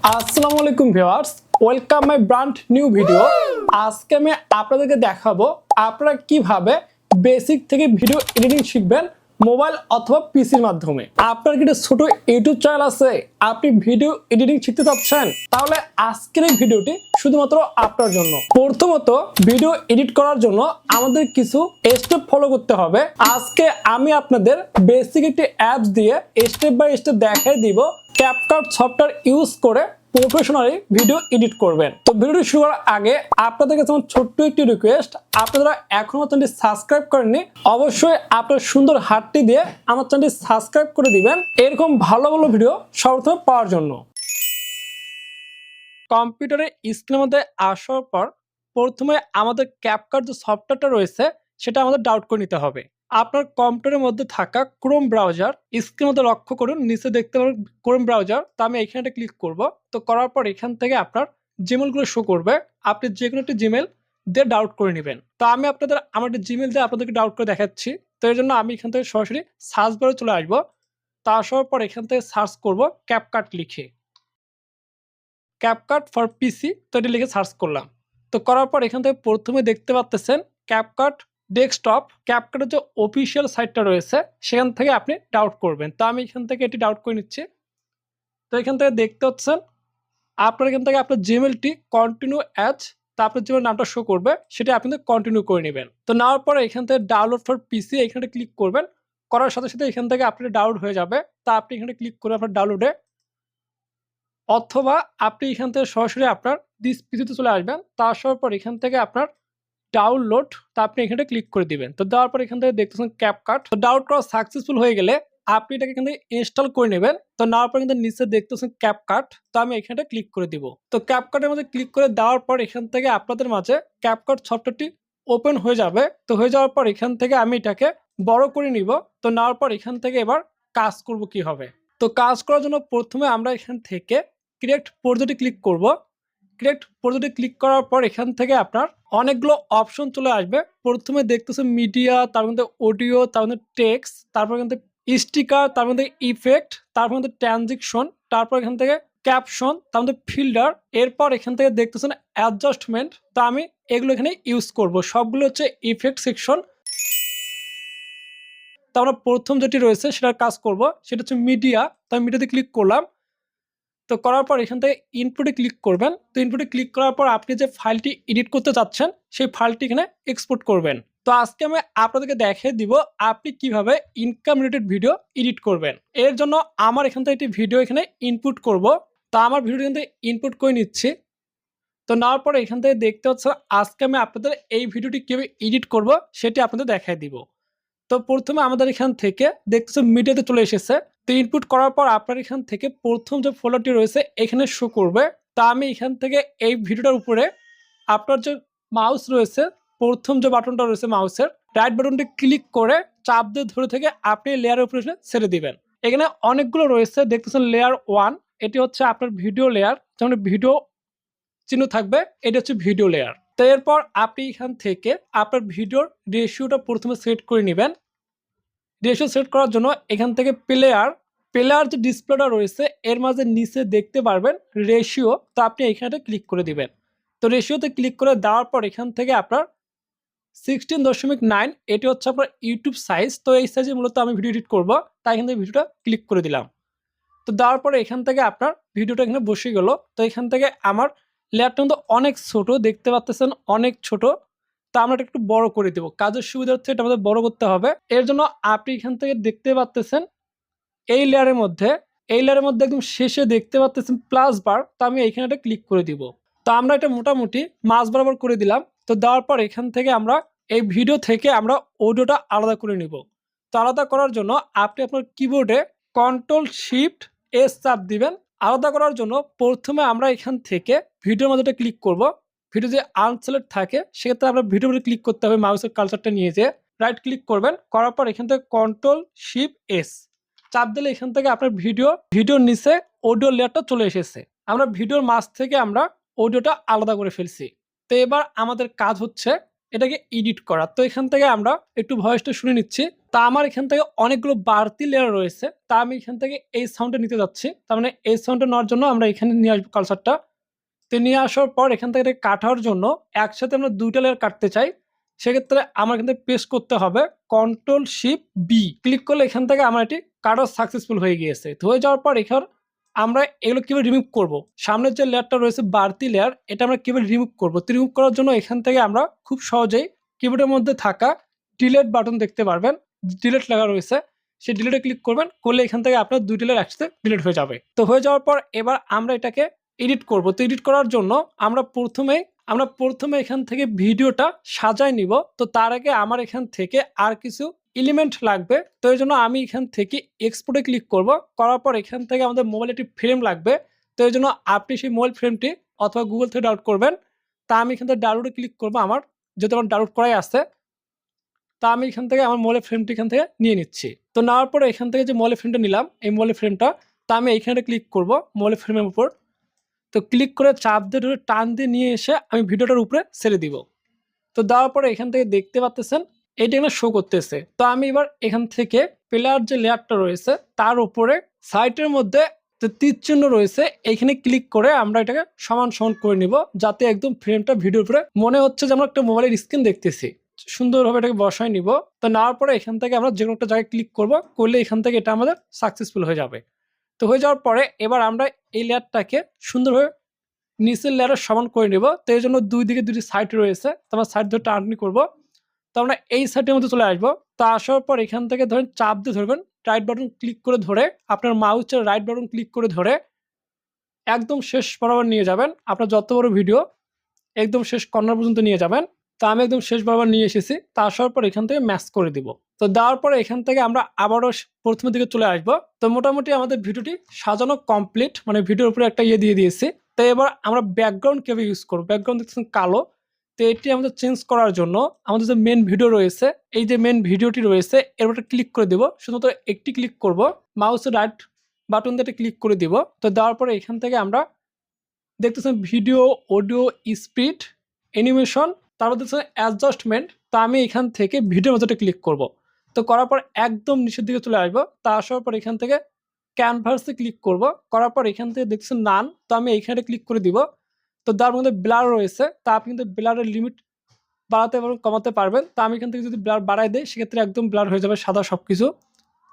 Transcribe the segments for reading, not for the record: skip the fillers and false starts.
আসসালামু আলাইকুম viewers, welcome my brand new video. আজকে আমি আপনাদেরকে দেখাবো আপনারা কিভাবে বেসিক থেকে ভিডিও এডিটিং শিখবেন মোবাইল অথবা পিসির মাধ্যমে। আপনার কি ছোট ইউটিউব চ্যানেল আছে, আপনি ভিডিও এডিটিং শিখতে চাচ্ছেন, তাহলে আজকের এই ভিডিওটি শুধুমাত্র আপনার জন্য। প্রথমত, ভিডিও এডিট করার জন্য আমাদের কিছু স্টেপ ফলো করতে হবে। আজকে আমি আপনাদের বেসিক একটি অ্যাপস দিয়ে স্টেপ বাই স্টেপ দেখাই দিব ক্যাপকাট সফটওয়্যার ইউজ করে প্রফেশনালি ভিডিও এডিট করবেন। তো ভিডিওটি শুরু করার আগে আপনাদের কাছে আমার ছোট্ট একটি রিকোয়েস্ট, আপনারা এখনো চ্যানেলটি সাবস্ক্রাইব করেননি, অবশ্যই আপনার সুন্দর হাতটি দিয়ে আমার চ্যানেলটি সাবস্ক্রাইব করে দিবেন এরকম ভালো ভালো ভিডিও সর্বপ্রথম পাওয়ার জন্য। কম্পিউটারের স্ক্রিনের মধ্যে আসার পর প্রথমে আমাদের ক্যাপকাট যে সফটওয়্যারটা রয়েছে সেটা আমাদের ডাউনলোড করে নিতে হবে। আপনার কম্পিউটারের মধ্যে থাকা ক্রোম ব্রাউজার, স্ক্রিনের মধ্যে লক্ষ্য করুন, নিচে দেখতে পাবেন ক্রোম ব্রাউজার। তো আমি এখানে ক্লিক করব। তো করার পর এখান থেকে আপনার জিমেলগুলো শো করবে, আপনি যে কোনো একটি জিমেল দিয়ে ডাউনলোড করে নেবেন। তো আমি আপনাদের আমার একটি জিমেল দিয়ে আপনাদেরকে ডাউনলোড করে দেখাচ্ছি। তো এর জন্য আমি এখান থেকে সরাসরি সার্চ বারে চলে আসবো। তা আসার পর এখান থেকে সার্চ করব ক্যাপকাট লিখে, ক্যাপকাট ফর পিসি। তো এটি লিখে সার্চ করলাম। তো করার পর এখান থেকে প্রথমে দেখতে পাচ্ছেন ক্যাপকাট ডেস্কটপ। ক্যাপকাটের যে অফিসিয়াল সাইটটা রয়েছে সেখান থেকে আপনি ডাউনলোড করবেন। তো আমি এখান থেকে এটি ডাউনলোড করে নিচ্ছি। তো এখান থেকে দেখতে পাচ্ছেন আপনার এখান থেকে আপনার জিমেলটি কন্টিনিউ অ্যাজ, তা আপনার জিমেল নামটা শো করবে, সেটা আপনি কন্টিনিউ করে নেবেন। তো নেওয়ার পরে এখান থেকে ডাউনলোড ফর পিসি এখানে ক্লিক করবেন। করার সাথে সাথে এখান থেকে আপনার ডাউনলোড হয়ে যাবে। তা আপনি এখানে ক্লিক করে আপনার ডাউনলোডে, অথবা আপনি এখান থেকে সরাসরি আপনার দিস পিসিতে চলে আসবেন। তা আসার পর এখান থেকে আপনার ডাউনলোড, তা আপনি এখানে ক্লিক করে দিবেন। তো দেওয়ার পর এখান থেকে দেখতেছেন ক্যাপকাট। তো ডাউনলোড করা সাকসেসফুল হয়ে গেলে আপনি এটাকে এখান থেকে ইনস্টল করে নেবেন। তো নেওয়ার পর কিন্তু নিচে দেখতেছেন ক্যাপকাট। তো আমি এখানে ক্লিক করে দিব। তো ক্যাপকাটের মধ্যে ক্লিক করে দেওয়ার পর এখান থেকে আপনাদের মাঝে ক্যাপকাট সফটওয়্যারটি ওপেন হয়ে যাবে। তো হয়ে যাওয়ার পর এখান থেকে আমি এটাকে বড় করে নিব। তো নেওয়ার পর এখান থেকে এবার কাজ করব কি হবে। তো কাজ করার জন্য প্রথমে আমরা এখান থেকে ক্রিয়েট প্রজেক্টে ক্লিক করব। ক্রিয়েট প্রজেক্টে ক্লিক করার পর এখান থেকে আপনার অনেকগুলো অপশন চলে আসবে। প্রথমে দেখতেছেন মিডিয়া, তার মধ্যে অডিও, তার মধ্যে টেক্সট, তারপর এখান থেকে স্টিকার, তার মধ্যে ইফেক্ট, তারপর মধ্যে ট্রানজিকশন, তারপর এখান থেকে ক্যাপশন, তার মধ্যে ফিল্টার। এরপর এখান থেকে দেখতেছেন অ্যাডজাস্টমেন্ট। তো আমি এগুলো এখানে ইউজ করব। সবগুলো হচ্ছে ইফেক্ট সেকশন। তো আমরা প্রথম যেটি রয়েছে সেটার কাজ করব, সেটা হচ্ছে মিডিয়া। তো আমি মিডিয়াতে ক্লিক করলাম। তো করার পর এখান থেকে ইনপুটে ক্লিক করবেন। তো ইনপুটে ক্লিক করার পর আপনি যে ফাইলটি এডিট করতে চাচ্ছেন সেই ফাইলটি এখানে এক্সপোর্ট করবেন। তো আজকে আমি আপনাদেরকে দেখিয়ে দিব আপনি কিভাবে ইনকাম রিলেটেড ভিডিও এডিট করবেন। এর জন্য আমার এখান থেকে একটি ভিডিও এখানে ইনপুট করব। তো আমার ভিডিও এখান থেকে ইনপুট করে নিচ্ছি। তো নেওয়ার পরে এখান থেকে দেখতে হচ্ছে আজকে আমি আপনাদের এই ভিডিওটি কিভাবে এডিট করব সেটি আপনাদের দেখাই দিব। তো প্রথমে আমাদের এখান থেকে দেখতেছেন মিডিয়াতে চলে এসেছে। তো ইনপুট করার পর আপনার এখান থেকে প্রথম যে ফলোটি রয়েছে এখানে শো করবে। তা আমি এখান থেকে এই ভিডিওটার উপরে আপনার যে মাউস রয়েছে, প্রথম যে বাটনটা রয়েছে মাউসের রাইট বাটনটি ক্লিক করে চাপ দিয়ে ধরে থেকে আপনি লেয়ারের উপরে ছেড়ে দিবেন। এখানে অনেকগুলো রয়েছে, দেখতেছেন লেয়ার 1, এটি হচ্ছে আপনার ভিডিও লেয়ার, যেমন ভিডিও চিহ্ন থাকবে, এটা হচ্ছে ভিডিও লেয়ার। তো এরপর আপনি এখান থেকে আপনার ভিডিওর রেশিওটা প্রথমে সেট করে নেবেন। রেশিও সেট করার জন্য এখান থেকে প্লেয়ার যে ডিসপ্লেটা রয়েছে এর মাঝে নিচে দেখতে পারবেন রেশিও। তো আপনি এখানে ক্লিক করে দিবেন। তো রেশিওতে ক্লিক করে দেওয়ার পর এখান থেকে আপনার 16.9 এটি হচ্ছে আপনার ইউটিউব সাইজ। তো এই সাইজে মূলত আমি ভিডিও এডিট করব, তাই এখান থেকে ভিডিওটা ক্লিক করে দিলাম। তো দেওয়ার পরে এখান থেকে আপনার ভিডিওটা এখানে বসে গেল। তো এখান থেকে আমার লেয়ারটা কিন্তু অনেক ছোট, দেখতে পাচ্ছেন অনেক ছোট। তো আমরা এটা একটু বড় করে দেবো, কাজের সুবিধা হচ্ছে এটা আমাদের বড় করতে হবে। এর জন্য আপনি এখান থেকে দেখতে পাচ্ছেন এই লেয়ারের মধ্যে একদম শেষে দেখতে পাচ্ছেন প্লাস বার। তো আমি এইখানে এটা ক্লিক করে দিব। তো আমরা এটা মোটামুটি মাঝ বরাবর করে দিলাম। তো দেওয়ার পর এখান থেকে আমরা এই ভিডিও থেকে আমরা অডিওটা আলাদা করে নিব। তো আলাদা করার জন্য আপনি আপনার কিবোর্ডে Ctrl+Shift+S চাপ দিবেন। আলাদা করার জন্য প্রথমে আমরা এখান থেকে ভিডিওর মধ্যে ক্লিক করব। ভিডিও যে আনসেলেক্ট থাকে সেক্ষেত্রে আমরা ভিডিওর উপরে ক্লিক করতে হবে, মাউসের কার্সারটা নিয়ে যেয়ে রাইট ক্লিক করবেন। করার পর এখান থেকে Ctrl+Shift+S চাপ দিলে এখান থেকে আপনার ভিডিওর নিচে অডিও লেয়ারটা চলে এসেছে। আমরা ভিডিওর মাঝ থেকে আমরা অডিওটা আলাদা করে ফেলছি। তো এবার আমাদের কাজ হচ্ছে এটাকে এডিট করা। তো এখান থেকে আমরা একটু ভয়েসটা শুনে নিচ্ছি। তা আমার এখান থেকে অনেকগুলো বাড়তি লেয়ার রয়েছে, তা আমি এখান থেকে এই সাউন্ডটা নিতে যাচ্ছি। তার মানে এই সাউন্ডটা নেওয়ার জন্য আমরা এখানে নিয়ে আসবো কালচারটা। তো নিয়ে আসার পর এখান থেকে এটা কাটার জন্য একসাথে আমরা 2টা লেয়ার কাটতে চাই, সেক্ষেত্রে আমার এখান থেকে পেস্ট করতে হবে Ctrl+Shift+B। ক্লিক করলে এখান থেকে আমার এটি কাটা সাকসেসফুল হয়ে গিয়েছে। তো হয়ে যাওয়ার পর এখানে আমরা এগুলো কিভাবে রিমুভ করব, সামনের যে লেয়ারটা রয়েছে বাড়তি লেয়ার, এটা আমরা কিভাবে রিমুভ করব। তো রিমুভ করার জন্য এখান থেকে আমরা খুব সহজেই কিবোর্ডের মধ্যে থাকা ডিলিট বাটন দেখতে পারবেন, ডিলিট লেখা রয়েছে, সেই ডিলিটে ক্লিক করবেন, করলে এখান থেকে আপনার 2টা লেয়ার একসাথে ডিলিট হয়ে যাবে। তো হয়ে যাওয়ার পর এবার আমরা এটাকে এডিট করব। তো এডিট করার জন্য আমরা প্রথমে এখান থেকে ভিডিওটা সাজায় নিব। তো তার আগে আমার এখান থেকে আর কিছু এলিমেন্ট লাগবে। তো এই জন্য আমি এখান থেকে এক্সপোর্টে ক্লিক করব, করার পর এখান থেকে আমাদের মোবাইলে একটি ফ্রেম লাগবে। তো এই জন্য আপনি সেই মোবাইল ফ্রেমটি অথবা গুগল থেকে ডাউনলোড করবেন। তা আমি এখান থেকে ডাউনলোডে ক্লিক করব, আমার যেহেতু আমার ডাউনলোড করাই আছে। তা আমি এখান থেকে আমার মোবাইলের ফ্রেমটি এখান থেকে নিয়ে নিচ্ছি। তো নেওয়ার পরে এখান থেকে যে মোবাইলের ফ্রেমটা নিলাম, এই মোবাইলের ফ্রেমটা, তা আমি এইখানে ক্লিক করব মোবাইলের ফ্রেমের উপর। তো ক্লিক করে চাপ দিয়ে ধরে টান দিয়ে নিয়ে এসে আমি ভিডিওটার উপরে ছেড়ে দিব। তো দেওয়ার পরে এখান থেকে দেখতে পাচ্ছেন এটা এখানে শো করতেছে। তো আমি এবার এখান থেকে প্লেয়ার যে লেয়ারটা রয়েছে তার উপরে সাইটের মধ্যে যে তীর চিহ্ন রয়েছে এখানে ক্লিক করে আমরা এটাকে সমান সমান করে নিব, যাতে একদম ফ্রেমটা ভিডিওর উপরে মনে হচ্ছে যে আমরা একটা মোবাইলের স্ক্রিন দেখতেছি। সুন্দরভাবে এটাকে বসায় নিব। তো নেওয়ার পরে এখান থেকে আমরা যে কোনো একটা জায়গায় ক্লিক করব, করলে এখান থেকে এটা আমাদের সাকসেসফুল হয়ে যাবে। তো হয়ে যাওয়ার পরে এবার আমরা এই লেয়ারটাকে সুন্দরভাবে নিচের লেয়ারের সমান করে নেব। তো এই জন্য দুই দিকে দুটি সাইড রয়েছে, তো আমরা সাইড ধরে টার্নি করব। তো আমরা এই সাইডের মধ্যে চলে আসবো। তো আসার পর এখান থেকে ধরেন চাপ দিয়ে ধরবেন, রাইট বাটন ক্লিক করে ধরে আপনার মাউসের রাইট বাটন ক্লিক করে ধরে একদম শেষ বরাবর নিয়ে যাবেন। আপনার যত বড় ভিডিও একদম শেষ কর্নার পর্যন্ত নিয়ে যাবেন। তো আমি একদম শেষ বরাবর নিয়ে এসেছি। তা আসার পর এখান থেকে ম্যাচ করে দিব। তো দেওয়ার পরে এখান থেকে আমরা আবারও প্রথমের দিকে চলে আসবো। তো মোটামুটি আমাদের ভিডিওটি সাজানো কমপ্লিট, মানে ভিডিওর উপরে একটা দিয়ে দিয়েছি। তো এবার আমরা ব্যাকগ্রাউন্ড কিভাবে ইউজ করবো, ব্যাকগ্রাউন্ড দেখছেন কালো। তো এটি আমাদের চেঞ্জ করার জন্য আমাদের যে মেন ভিডিও রয়েছে, এই যে মেন ভিডিওটি রয়েছে এর উপরে ক্লিক করে দেবো। শুধুমাত্র একটি ক্লিক করব, মাউসের রাইট বাটন দিয়ে ক্লিক করে দিব। তো দেওয়ার পরে এখান থেকে আমরা দেখতেছেন ভিডিও, অডিও, স্পিড, অ্যানিমেশন, তারপর দেখছেন অ্যাডজাস্টমেন্ট। তো আমি এখান থেকে ভিডিওর মধ্যে ক্লিক করব। তো করার পর একদম নিচের দিকে চলে আসবো। তা আসার পর এখান থেকে ক্যানভাসে ক্লিক করব, করার পর এখান থেকে দেখছেন নান, তো আমি এইখানে ক্লিক করে দিব। তো তার মধ্যে ব্লার রয়েছে, তা আপনি কিন্তু ব্লারের লিমিট বাড়াতে এবং কমাতে পারবেন। তো আমি এখান থেকে যদি ব্লার বাড়াই দেই সেক্ষেত্রে একদম ব্লার হয়ে যাবে সাদা সব কিছু।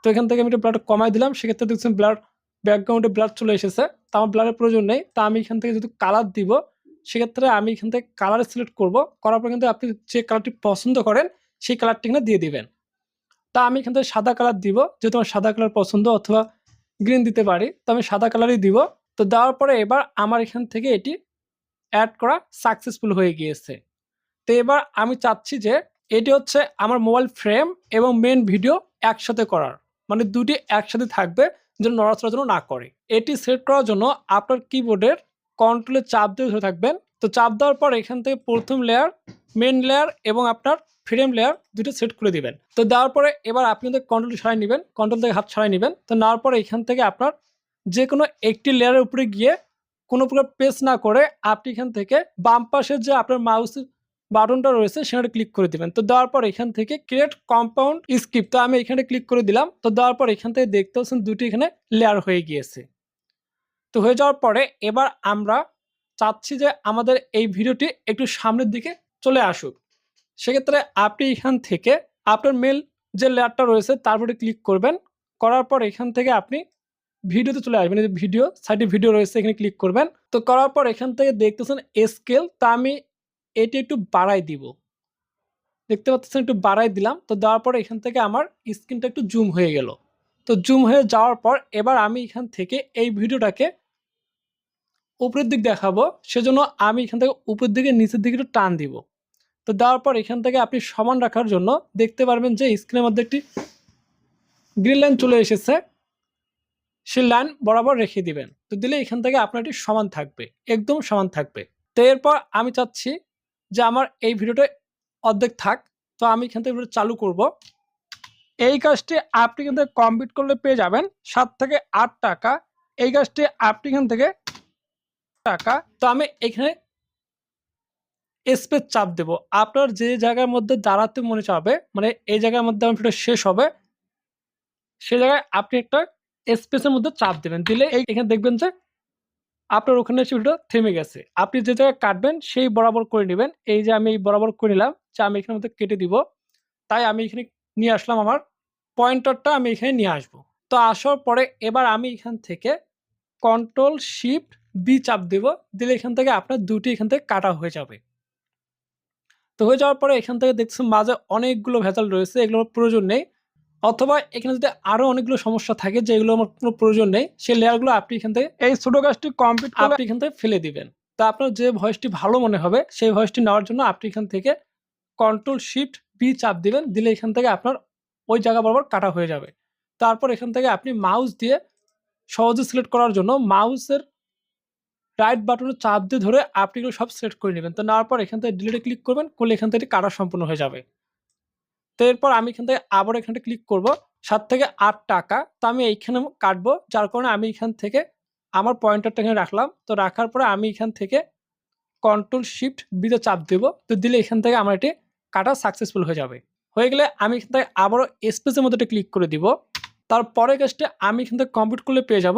তো এখান থেকে আমি একটু ব্লারটা কমাই দিলাম, সেক্ষেত্রে দেখছেন ব্লার ব্যাকগ্রাউন্ডে ব্লার চলে এসেছে। তো আমার ব্লারের প্রয়োজন নেই। তা আমি এখান থেকে যদি কালার দিব সেক্ষেত্রে আমি এখান থেকে কালার সিলেক্ট করব, করার পর কিন্তু আপনি যে কালারটি পছন্দ করেন সেই কালারটি এখানে দিয়ে দিবেন। তা আমি এখান থেকে সাদা কালার দিব, যেহেতু আমার সাদা কালার পছন্দ, অথবা গ্রিন দিতে পারি। তো আমি সাদা কালারই দিব। তো দেওয়ার পরে এবার আমার এখান থেকে এটি অ্যাড করা সাকসেসফুল হয়ে গিয়েছে। তো এবার আমি চাচ্ছি যে এটি হচ্ছে আমার মোবাইল ফ্রেম এবং মেন ভিডিও একসাথে করার, মানে দুটি একসাথে থাকবে যেন নড়াচড়া যেন না করে। এটি সেট করার জন্য আপনার কিবোর্ডের কন্ট্রোলে চাপ দিয়ে ধরে থাকবেন। তো চাপ দেওয়ার পর এখান থেকে প্রথম লেয়ার, মেন লেয়ার এবং আপনার ফ্রেম লেয়ার দুটো সেট করে দিবেন। তো দেওয়ার পরে এবার আপনি কন্ট্রোল সরাই নেবেন, কন্ট্রোল থেকে হাত সরাই নেবেন। তো নেওয়ার পরে এখান থেকে আপনার যে কোনো একটি লেয়ারের উপরে গিয়ে কোনো প্রকার প্রেস না করে আপনি এখান থেকে বাম পাশের যে আপনার মাউসের বাটনটা রয়েছে সেখানে ক্লিক করে দিবেন। তো দেওয়ার পর এখান থেকে ক্রিয়েট কম্পাউন্ড স্কিপ, তো আমি এখানে ক্লিক করে দিলাম। তো দেওয়ার পর এখান থেকে দেখতে পাচ্ছেন দুটি এখানে লেয়ার হয়ে গিয়েছে। তো হয়ে যাওয়ার পরে এবার আমরা চাচ্ছি যে আমাদের এই ভিডিওটি একটু সামনের দিকে চলে আসুক। সেক্ষেত্রে আপনি এখান থেকে আপনার মেল যে লেয়ারটা রয়েছে তারপরে ক্লিক করবেন, করার পর এখান থেকে আপনি ভিডিওতে চলে আসবেন। এই যে ভিডিও, সাইডে ভিডিও রয়েছে এখানে ক্লিক করবেন। তো করার পর এখান থেকে দেখতেছেন স্কেল, তা আমি এটি একটু বাড়াই দিব, দেখতে পাচ্ছেন একটু বাড়াই দিলাম। তো দেওয়ার পর এখান থেকে আমার স্ক্রিনটা একটু জুম হয়ে গেল। তো জুম হয়ে যাওয়ার পর এবার আমি এখান থেকে এই ভিডিওটাকে উপরের দিক দেখাবো, সেজন্য আমি এখান থেকে উপরের দিকে নিচের দিকে একটু টান দিব। তো দেওয়ার পর এখান থেকে আপনি সমান রাখার জন্য দেখতে পারবেন যে স্ক্রিনের মধ্যে একটি গ্রিন লাইন চলে এসেছে, সেই লাইন বরাবর রেখে দিবেন। তো দিলে এখান থেকে আপনার এটি সমান থাকবে, একদম সমান থাকবে। তো এরপর আমি চাচ্ছি যে আমার এই ভিডিওটা অর্ধেক থাক। তো আমি এখান থেকে ভিডিও চালু করব। এই কাজটি আপনি কিন্তু কমপ্লিট করলে পেয়ে যাবেন 7 থেকে 8 টাকা। এই কাজটি আপনি এখান থেকে টাকা। তো আমি এখানে স্পেস চাপ দেব। আপনার যে জায়গার মধ্যে দাঁড়াতে মনে চাবে, মানে এই জায়গার মধ্যে আমার ভিডিও শেষ হবে, সে জায়গায় আপনি একটা স্পেসের মধ্যে চাপ দেবেন। দিলে এখানে দেখবেন যে আপনার ওখানে এসে ভিডিও থেমে গেছে। আপনি যে জায়গায় কাটবেন সেই বরাবর করে নিবেন। এই যে আমি এই বরাবর করে নিলাম যে আমি এখানের মধ্যে কেটে দিব। তাই আমি এখানে নিয়ে আসলাম, আমার পয়েন্টারটা আমি এখানে নিয়ে আসবো। তো আসার পরে এবার আমি এখান থেকে কন্ট্রোল শিফট বি চাপ দেব। দিলে এখান থেকে আপনার দুটি এখান থেকে কাটা হয়ে যাবে। তো হয়ে যাওয়ার পরে এখান থেকে দেখছেন মাঝে অনেকগুলো ভেজাল রয়েছে, এগুলোর প্রয়োজন নেই। অথবা এখানে যদি আরো অনেকগুলো সমস্যা থাকে যেগুলো আমার কোনো প্রয়োজন নেই, সেই লেয়ারগুলো আপনি এখান থেকে এই ছোট কাজটি কমপ্লিট করে আপনি এখান থেকে ফেলে দিবেন। তো আপনার যে ভয়েসটি ভালো মনে হবে সেই ভয়েসটি নেওয়ার জন্য আপনি এখান থেকে কন্ট্রোল শিফট বি চাপ দিবেন। দিলে এখান থেকে আপনার ওই জায়গা বরাবর কাটা হয়ে যাবে। তারপর এখান থেকে আপনি মাউস দিয়ে সহজে সিলেক্ট করার জন্য মাউসের রাইট বাটনে চাপ দিয়ে ধরে আপনি এগুলো সব সিলেক্ট করে নেবেন। তো নেওয়ার পর এখান থেকে ডিলিটে ক্লিক করবেন, করলে এখান থেকে কাটা সম্পূর্ণ হয়ে যাবে। তো এরপর আমি এখান থেকে আবার এখানটা ক্লিক করব ৭ থেকে ৮ টাকা। তো আমি এইখানে কাটবো, যার কারণে আমি এখান থেকে আমার পয়েন্টারটা এখানে রাখলাম। তো রাখার পরে আমি এখান থেকে কন্ট্রোল শিফট বি তে চাপ দেব। তো দিলে এখান থেকে আমার এটি কাটা সাকসেসফুল হয়ে যাবে। হয়ে গেলে আমি এখান থেকে আবারও স্পেসের মধ্যে একটা ক্লিক করে দিব। তারপরে কাজটা আমি এখান থেকে কমপ্লিট করলে পেয়ে যাব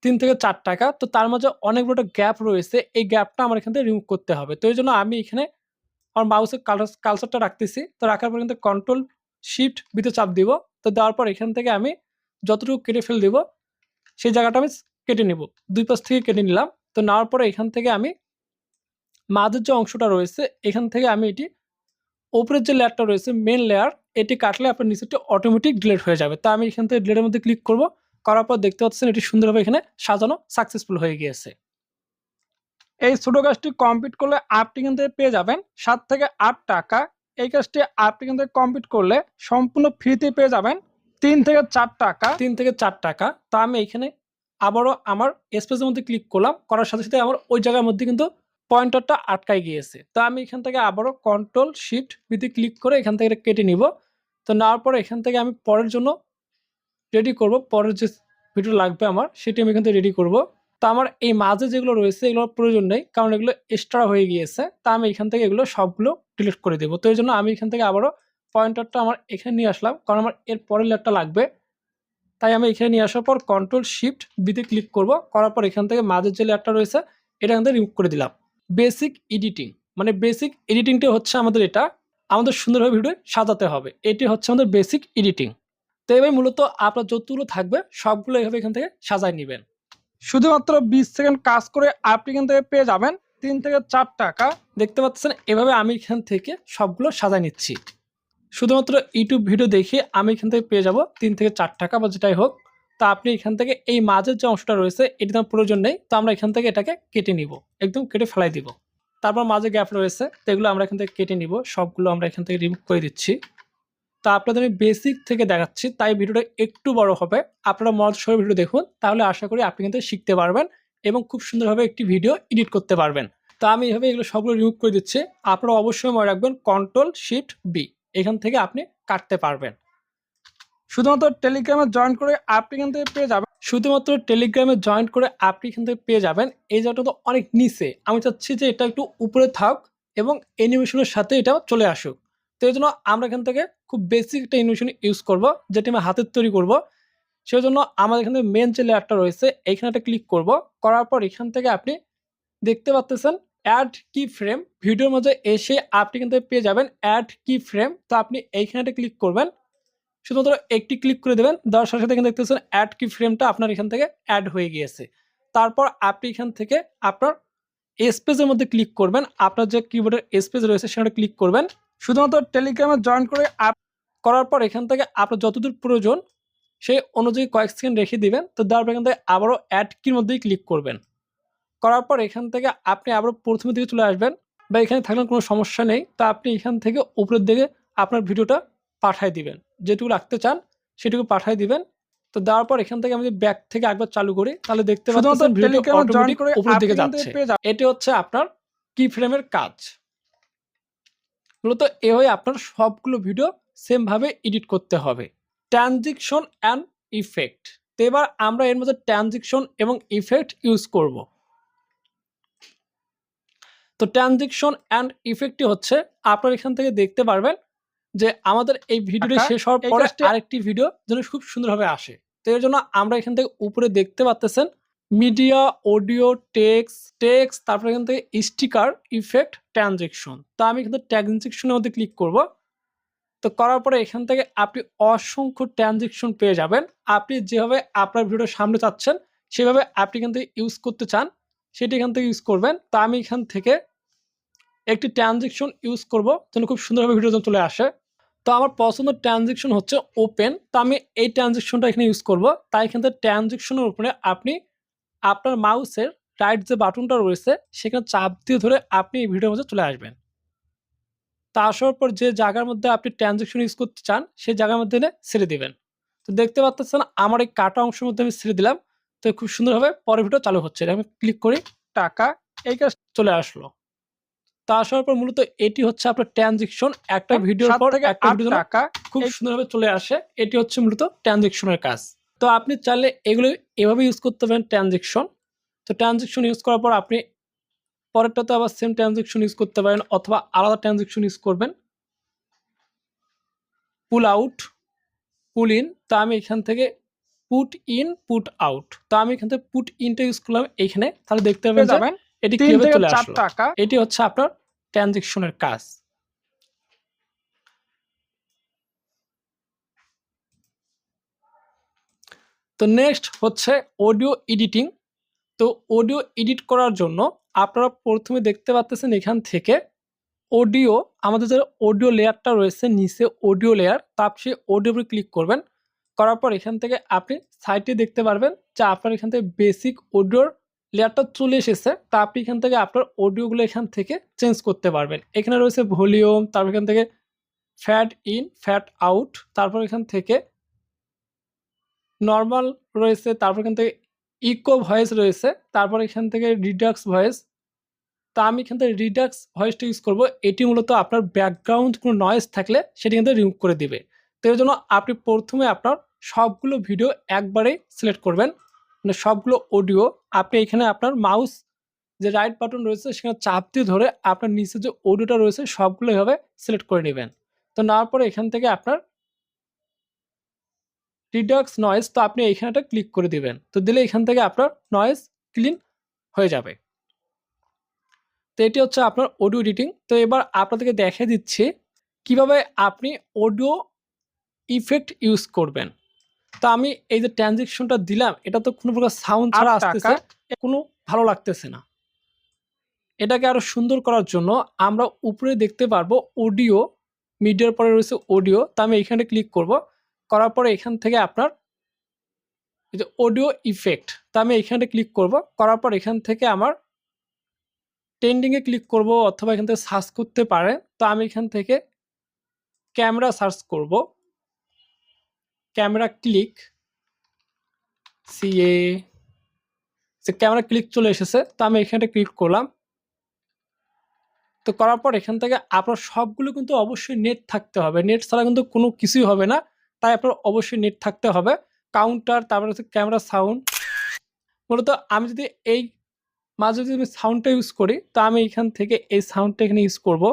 ৩ থেকে ৪ টাকা। তো তার মাঝে অনেক বড় একটা গ্যাপ রয়েছে, এই গ্যাপটা আমার এখান থেকে রিমুভ করতে হবে। তো এইজন্য আমি এখানে আমার মাউসের কার্সরটা রাখতেছি। তো রাখার পর কিন্তু কন্ট্রোল শিফট বি তে চাপ দিব। তো দেওয়ার পর এখান থেকে আমি যতটুকু কেটে ফেলে দিব সেই জায়গাটা আমি কেটে নিব। ২ পাশ থেকে কেটে নিলাম। তো নেওয়ার পরে এখান থেকে আমি মাঝের যে অংশটা রয়েছে এখান থেকে আমি এটি উপরের যে লেয়ারটা রয়েছে মেইন লেয়ার, এটি কাটলে আপনার নিচেরটা অটোমেটিক ডিলিট হয়ে যাবে। তো আমি এখান থেকে ডিলিটের মধ্যে ক্লিক করব। করার পর দেখতে পাচ্ছেন এটি সুন্দরভাবে এখানে সাজানো সাকসেসফুল হয়ে গিয়েছে। এই ছোট কাজটি কমপ্লিট করলে আপনি কিন্তু পেয়ে যাবেন ৭ থেকে ৮ টাকা। এই কাজটি আপনি কিন্তু কমপ্লিট করলে সম্পূর্ণ ফ্রিতে পেয়ে যাবেন ৩ থেকে ৪ টাকা। ৩ থেকে ৪ টাকা। তা আমি এখানে আবারও আমার স্পেসের মধ্যে ক্লিক করলাম। করার সাথে, সাথে আমার ওই জায়গার মধ্যে কিন্তু পয়েন্টারটা আটকায় গিয়েছে। তো আমি এখান থেকে আবারও কন্ট্রোল শিফট বি তে ক্লিক করে এখান থেকে এটা কেটে নিব। তো নেওয়ার পরে এখান থেকে আমি পরের জন্য রেডি করব। পরের যে ভিডিও লাগবে আমার সেটি আমি এখান থেকে রেডি করব। তো আমার এই মাঝে যেগুলো রয়েছে এগুলোর প্রয়োজন নেই, কারণ এগুলো এক্সট্রা হয়ে গিয়েছে। তা আমি এখান থেকে এগুলো সবগুলো ডিলিট করে দেবো। তো এই জন্য আমি এখান থেকে আবারও পয়েন্টারটা আমার এখানে নিয়ে আসলাম, কারণ আমার এর পরের লেয়ারটা লাগবে। তাই আমি এখানে নিয়ে আসার পর কন্ট্রোল শিফট বি তে ক্লিক করব। করার পর এখান থেকে মাঝের যে লেয়ারটা রয়েছে এটা এখান থেকে রিমুভ করে দিলাম। বেসিক এডিটিং, মানে বেসিক এডিটিংটা হচ্ছে আমাদের এটা, আমাদের সুন্দরভাবে ভিডিও সাজাতে হবে। এটি হচ্ছে আমাদের বেসিক এডিটিং। তো এবার মূলত আপনার যতগুলো থাকবে সবগুলো এভাবে এখান থেকে সাজায় নেবেন। শুধুমাত্র ২০ সেকেন্ড কাজ করে আপনি এখান থেকে পেয়ে যাবেন ৩ থেকে ৪ টাকা। দেখতে পাচ্ছেন এভাবে আমি এখান থেকে সবগুলো সাজায় নিচ্ছি। শুধুমাত্র ইউটিউব ভিডিও দেখে আমি এখান থেকে পেয়ে যাব ৩ থেকে ৪ টাকা বা যেটাই হোক। তো আপনি এখান থেকে এই মাঝের যে অংশটা রয়েছে এটি তো প্রয়োজন নেই। তো আমরা এখান থেকে এটাকে কেটে নিব, একদম কেটে ফেলাই দিব। তারপর মাঝে গ্যাপ রয়েছে, তো এগুলো আমরা এখান থেকে কেটে নিব। সবগুলো আমরা এখান থেকে রিমুভ করে দিচ্ছি। তো আপনাদের আমি বেসিক থেকে দেখাচ্ছি, তাই ভিডিওটা একটু বড় হবে। আপনারা মনোযোগ সহকারে ভিডিও দেখুন, তাহলে আশা করি আপনি কিন্তু শিখতে পারবেন এবং খুব সুন্দরভাবে একটি ভিডিও এডিট করতে পারবেন। তো আমি এভাবে এগুলো সবগুলো রিমুভ করে দিচ্ছি। আপনারা অবশ্যই মনে রাখবেন কন্ট্রোল শিফট বি, এখান থেকে আপনি কাটতে পারবেন। শুধুমাত্র টেলিগ্রামে জয়েন করে আপনি এখান থেকে পেয়ে যাবেন। শুধুমাত্র টেলিগ্রামে জয়েন করে আপনি এখান থেকে পেয়ে যাবেন। এই জায়গাটা তো অনেক নিচে, আমি চাচ্ছি যে এটা একটু উপরে থাক এবং অ্যানিমেশনের সাথে এটা চলে আসুক। তো এই জন্য আমরা এখান থেকে খুব বেসিক একটা অ্যানিমেশন ইউজ করব, যেটি আমি হাতের তৈরি করব। সেই জন্য আমাদের এখানে মেন যে লেয়ারটা রয়েছে এইখানে একটা ক্লিক করব। করার পর এখান থেকে আপনি দেখতে পাচ্ছেন অ্যাড কি ফ্রেম, ভিডিওর মধ্যে এসে আপনি কিন্তু পেয়ে যাবেন অ্যাড কি ফ্রেম। তো আপনি এইখানে একটা ক্লিক করবেন, শুধুমাত্র একটি ক্লিক করে দেবেন। দেওয়ার সাথে সাথে এখানে দেখতেছেন অ্যাড কি ফ্রেমটা আপনার এখান থেকে অ্যাড হয়ে গিয়েছে। তারপর আপনি এখান থেকে আপনার স্পেসের মধ্যে ক্লিক করবেন, আপনার যে কিবোর্ডের স্পেস রয়েছে সেখানে ক্লিক করবেন। শুধুমাত্র টেলিগ্রামে জয়েন করে করার পর এখান থেকে আপনার যতদূর প্রয়োজন সেই অনুযায়ী কয়েক সেকেন্ড রেখে দিবেন। তো দেওয়ার পর এখান থেকে আবারও অ্যাড কির মধ্যেই ক্লিক করবেন। করার পর এখান থেকে আপনি আবারও প্রথমের দিকে চলে আসবেন, বা এখানে থাকলে কোনো সমস্যা নেই। তো আপনি এখান থেকে উপরের দিকে আপনার ভিডিওটা পাঠায় দিবেন, যেটুকু রাখতে চান সেটুকু পাঠায় দিবেন। তো দেওয়ার পর এখান থেকে আমি যদি ব্যাক থেকে একবার চালু করি তাহলে দেখতে পাচ্ছেন ভিডিওটা অটোমেটিক উপরের দিকে যাচ্ছে। এটি হচ্ছে আপনার কি ফ্রেমের কাজ। মূলত এভাবে আপনার সবগুলো ভিডিও সেম ভাবে এডিট করতে হবে। ট্রানজিশন অ্যান্ড ইফেক্ট, তো এবার আমরা এর মধ্যে ট্রানজিশন এবং ইফেক্ট ইউজ করব। তো তো ট্রানজেকশন অ্যান্ড ইফেক্টটি হচ্ছে আপনারা এখান থেকে দেখতে পারবেন যে আমাদের এই ভিডিওটি শেষ হওয়ার পরে আরেকটি ভিডিও যেন খুব সুন্দরভাবে আসে। তো এর জন্য আমরা এখান থেকে উপরে দেখতে পাচ্তেছেন মিডিয়া, অডিও, টেক্সট, তারপরে এখান থেকে স্টিকার, ইফেক্ট, ট্রানজেকশন। তো আমি এখান থেকে ট্রানজেকশনের মধ্যে ক্লিক করব। তো করার পরে এখান থেকে আপনি অসংখ্য ট্রানজেকশন পেয়ে যাবেন। আপনি যেভাবে আপনার ভিডিওর সামনে চাচ্ছেন সেভাবে আপনি এখান থেকে ইউজ করতে চান সেটি এখান থেকে ইউজ করবেন। তো আমি এখান থেকে একটি ট্রানজেকশন ইউজ করব যেন খুব সুন্দরভাবে ভিডিও চলে আসে। তো আমার পছন্দের ট্রানজেকশন হচ্ছে ওপেন। তো আমি এই ট্রানজেকশনটা এখানে ইউজ করব। তাই এখান থেকে ট্রানজেকশনের উপরে আপনি আপনার মাউসের রাইট যে বাটনটা রয়েছে সেখানে চাপ দিয়ে ধরে আপনি এই ভিডিওর মধ্যে চলে আসবেন। তা আসার পর যে জায়গার মধ্যে আপনি ট্রানজেকশন ইউজ করতে চান সেই জায়গার মধ্যে এনে ছেড়ে দিবেন। তো দেখতে পাচ্ছেন আমার এই কাটা অংশের মধ্যে আমি ছেড়ে দিলাম। তো খুব সুন্দরভাবে পরের ভিডিও চালু হচ্ছে। আমি ক্লিক করি, টাকা, এই কাজ চলে আসলো। তা আসার পর মূলত এটি হচ্ছে আপনার ট্রানজেকশন। একটা ভিডিওর পর একটা ভিডিও টাকা খুব সুন্দরভাবে চলে আসে। এটি হচ্ছে মূলত ট্রানজেকশনের কাজ। তো আপনি চাইলে এগুলো এভাবে ইউজ করতে পারেন ট্রানজেকশন। তো ট্রানজেকশন ইউজ করার পর আপনি পরেরটাতে আবার সেম ট্রানজেকশন ইউজ করতে পারেন অথবা আলাদা ট্রানজেকশন ইউজ করবেন। পুল আউট, পুল ইন। তো আমি এখান থেকে পুট ইন, পুট আউট। তো আমি এখান থেকে পুট ইনটা ইউজ করলাম এইখানে। তাহলে দেখতে পাবেন যে এটি কিভাবে চলে আসলো। এটি হচ্ছে আপনার ট্রানজেকশনের কাজ। তো নেক্সট হচ্ছে অডিও এডিটিং। তো অডিও এডিট করার জন্য আপনারা প্রথমে দেখতে পাচ্ছেন এখান থেকে অডিও, আমাদের যে অডিও লেয়ারটা রয়েছে নিচে অডিও লেয়ার, তা আপনি সেই অডিও উপরে ক্লিক করবেন। করার পর এখান থেকে আপনি সাইটে দেখতে পারবেন যে আপনার এখান থেকে বেসিক অডিওর লেয়ারটা চলে এসেছে। তা আপনি এখান থেকে আপনার অডিওগুলো এখান থেকে চেঞ্জ করতে পারবেন। এখানে রয়েছে ভলিউম, তারপর এখান থেকে ফ্যাড ইন, ফ্যাড আউট, তারপর এখান থেকে নর্মাল রয়েছে, তারপর এখান থেকে ইকো ভয়েস রয়েছে, তারপর এখান থেকে রিডাক্স ভয়েস। তো আমি এখান থেকে রিডাক্স ভয়েসটা ইউজ করব। এটি মূলত আপনার ব্যাকগ্রাউন্ড কোনো নয়েজ থাকলে সেটি কিন্তু রিমুভ করে দিবে। তো এর জন্য আপনি প্রথমে আপনার সবগুলো ভিডিও একবারেই সিলেক্ট করবেন, মানে সবগুলো অডিও আপনি এখানে আপনার মাউস যে রাইট বাটন রয়েছে সেখানে চাপ দিয়ে ধরে আপনার নিচে যে অডিওটা রয়েছে সবগুলো এভাবে সিলেক্ট করে নেবেন। তো নেওয়ার পরে এখান থেকে আপনার রিডাক্স নয়েজ, তো আপনি এইখানেটা ক্লিক করে দিবেন। তো দিলে এখান থেকে আপনার নয়েজ ক্লিন হয়ে যাবে। তো এটি হচ্ছে আপনার অডিও এডিটিং। তো এবার আপনাদেরকে দেখিয়ে দিচ্ছি কিভাবে আপনি অডিও ইফেক্ট ইউজ করবেন। তো আমি এই যে ট্রানজেকশনটা দিলাম এটা তো কোনো প্রকার সাউন্ড ছাড়া আসতেছে, কোনো ভালো লাগতেছে না। এটাকে আরো সুন্দর করার জন্য আমরা উপরে দেখতে পারবো অডিও, মিডিয়ার পরে রয়েছে অডিও। তো আমি এখানে ক্লিক করব। করার পরে এখান থেকে আপনার এই যে অডিও ইফেক্ট, তো আমি এখানে ক্লিক করব। করার পর এখান থেকে আমার ট্রেন্ডিংয়ে ক্লিক করব অথবা এখান থেকে সার্চ করতে পারেন। তো আমি এখান থেকে ক্যামেরা সার্চ করব, camera click, CA, camera click চলে এসেছে। তো আমি এখানে ক্লিক করলাম। তো করার পর এখান থেকে আপনার সবগুলো কিন্তু অবশ্যই নেট থাকতে হবে। নেট ছাড়া কিন্তু কোনো কিছুই হবে না। তাই আপনার অবশ্যই নেট থাকতে হবে। কাউন্টার, তারপরে হচ্ছে ক্যামেরা সাউন্ড। মূলত আমি যদি এই মাঝে যদি আমি সাউন্ডটা ইউজ করি তো আমি এখান থেকে এই সাউন্ডটা এখানে ইউজ করব।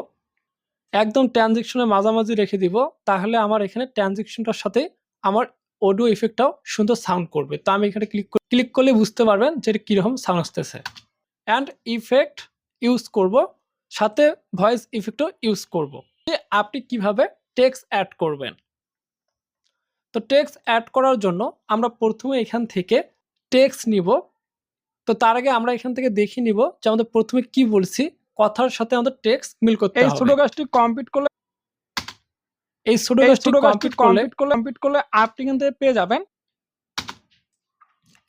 একদম ট্রানজেকশনের মাঝামাঝি রেখে দিব। তাহলে আমার এখানে ট্রানজেকশনটার সাথে আমার অডিও ইফেক্টটাও সুন্দর সাউন্ড করবে। তো আমি এখানে ক্লিক করলে বুঝতে পারবেন যে এটা কীরকম সাউন্ড আসতেছে। অ্যান্ড ইফেক্ট ইউজ করব, সাথে ভয়েস ইফেক্টও ইউজ করব। যে আপনি কিভাবে টেক্সট অ্যাড করবেন। তো টেক্সট অ্যাড করার জন্য আমরা প্রথমে এখান থেকে টেক্সট নিব। তো তার আগে আমরা এখান থেকে দেখে নিব যে আমাদের প্রথমে কি বলছি, কথার সাথে আমাদের টেক্সট মিল করতে হবে। এই ছোট কাজটি কমপ্লিট করলে আপনি কিন্তু পেয়ে যাবেন।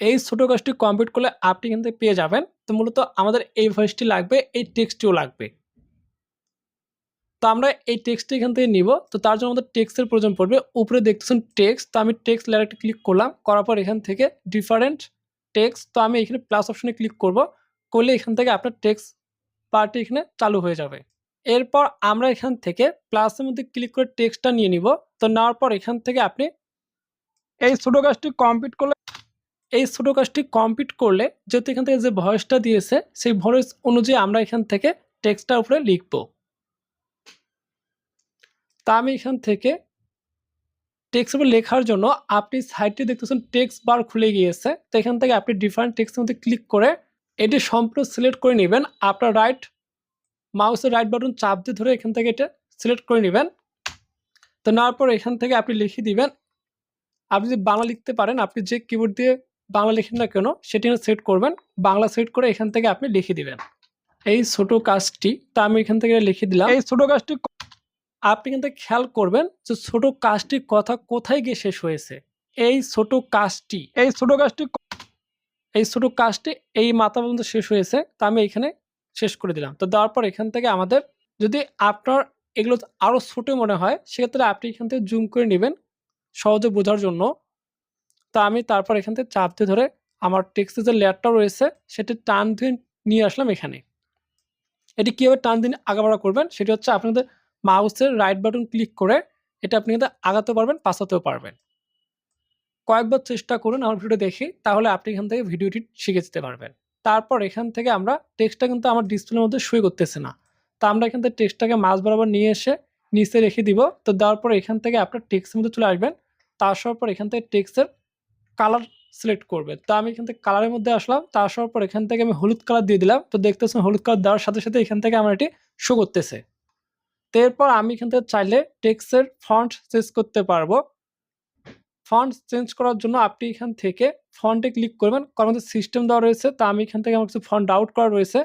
এই ছোট কাজটি কমপ্লিট করলে আপনি কিন্তু পেয়ে যাবেন। তো মূলত আমাদের এই ভয়েসটি লাগবে, এই টেক্সটটিও লাগবে। তো আমরা এই টেক্সটটি এখান থেকে নিব। তো তার জন্য আমাদের টেক্সটের প্রয়োজন পড়বে। উপরে দেখতেছেন টেক্সট, তো আমি টেক্সট লেয়ারটি ক্লিক করলাম। করার পর এখান থেকে ডিফারেন্ট টেক্সট, তো আমি এখানে প্লাস অপশনে ক্লিক করব। করলে এখান থেকে আপনার টেক্সট পার্টটি এখানে চালু হয়ে যাবে। এরপর আমরা এখান থেকে প্লাসের মধ্যে ক্লিক করে টেক্সটটা নিয়ে নিব। তো নেওয়ার পর এখান থেকে আপনি এই ছোট কাজটি কমপ্লিট করলে যেহেতু এখান থেকে যে ভয়েসটা দিয়েছে সেই ভয়েস অনুযায়ী আমরা এখান থেকে টেক্সটটার উপরে লিখব। তা আমি এখান থেকে টেক্সট উপরে লেখার জন্য আপনি সাইডে দেখতেছেন টেক্সট বার খুলে গিয়েছে। তো এখান থেকে আপনি ডিফারেন্ট টেক্সটের মধ্যে ক্লিক করে এটি সম্পূর্ণ সিলেক্ট করে নেবেন। আপনার মাউসের রাইট বাটন চাপ দিয়ে ধরে এখান থেকে এটা সিলেক্ট করে নেবেন। তো নেওয়ার পর এখান থেকে আপনি লিখে দিবেন। আপনি যদি বাংলা লিখতে পারেন, আপনি যে কিবোর্ড দিয়ে বাংলা লিখেন না কেন সেটি সেট করবেন। বাংলা সেট করে এখান থেকে আপনি লিখে দিবেন এই ছোট কাজটি। তা আমি এখান থেকে লিখে দিলাম। এই ছোট কাজটি আপনি কিন্তু খেয়াল করবেন যে ছোট কাজটির কথা কোথায় গিয়ে শেষ হয়েছে। এই ছোট কাজটি এই মাথা পর্যন্ত শেষ হয়েছে। তা আমি এখানে শেষ করে দিলাম। তো দেওয়ার পর এখান থেকে আমাদের যদি আপনার এগুলো আরও ছোট মনে হয় সেক্ষেত্রে আপনি এখান থেকে জুম করে নেবেন সহজে বোঝার জন্য। তা আমি তারপর এখান থেকে চাপ দিয়ে ধরে আমার টেক্সটের যে লেয়ারটা রয়েছে সেটি টান দিয়ে নিয়ে আসলাম এখানে। এটি কীভাবে টান দিয়ে আগাবাড়া করবেন সেটি হচ্ছে আপনাদের মাউসের রাইট বাটন ক্লিক করে এটা আপনি কিন্তু আগাতে পারবেন, পাছাতেও পারবেন। কয়েকবার চেষ্টা করুন আমার ভিডিও দেখে, তাহলে আপনি এখান থেকে ভিডিওটি শিখে যেতে পারবেন। তারপর এখান থেকে আমরা টেক্সটটা কিন্তু আমার ডিসপ্লের মধ্যে সই করতেছে না। তা আমরা এখান থেকে টেক্সটটাকে মাঝ বরাবর নিয়ে এসে নিচে রেখে দিব। তো দেওয়ার পর এখান থেকে আপনার টেক্সটের মধ্যে চলে আসবেন। তা আসার পর এখান থেকে টেক্সটের কালার সিলেক্ট করবেন। তো আমি এখান থেকে কালারের মধ্যে আসলাম। তা আসার পর এখান থেকে আমি হলুদ কালার দিয়ে দিলাম। তো দেখতেছেন হলুদ কালার দেওয়ার সাথে সাথে এখান থেকে আমার এটি শো করতেছে। তো এরপর আমি এখান থেকে চাইলে টেক্সটের ফন্ট চেঞ্জ করতে পারবো। ফন্ট চেঞ্জ করার জন্য আপনি এখান থেকে ফন্টে ক্লিক করবেন। কারণ আমাদের সিস্টেম দেওয়া রয়েছে। তা আমি এখান থেকে আমার কিছু ফন্ট ডাউট করা রয়েছে,